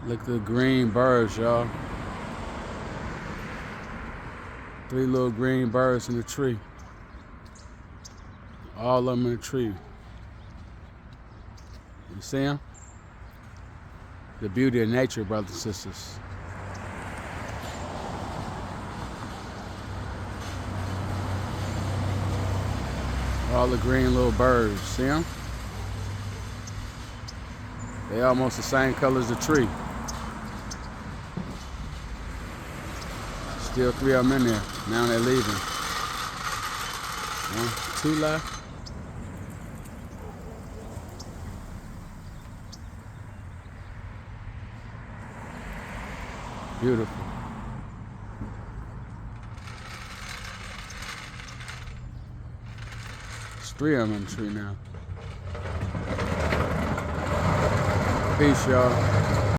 Look at the green birds, y'all. 3 little green birds in the tree. All of them in the tree. You see them? The beauty of nature, brothers and sisters. All the green little birds, see them? They almost the same color as the tree. Still 3 of them in there. Now they're leaving. 1, 2 left. Beautiful. There's 3 of them in the tree now. Peace, y'all.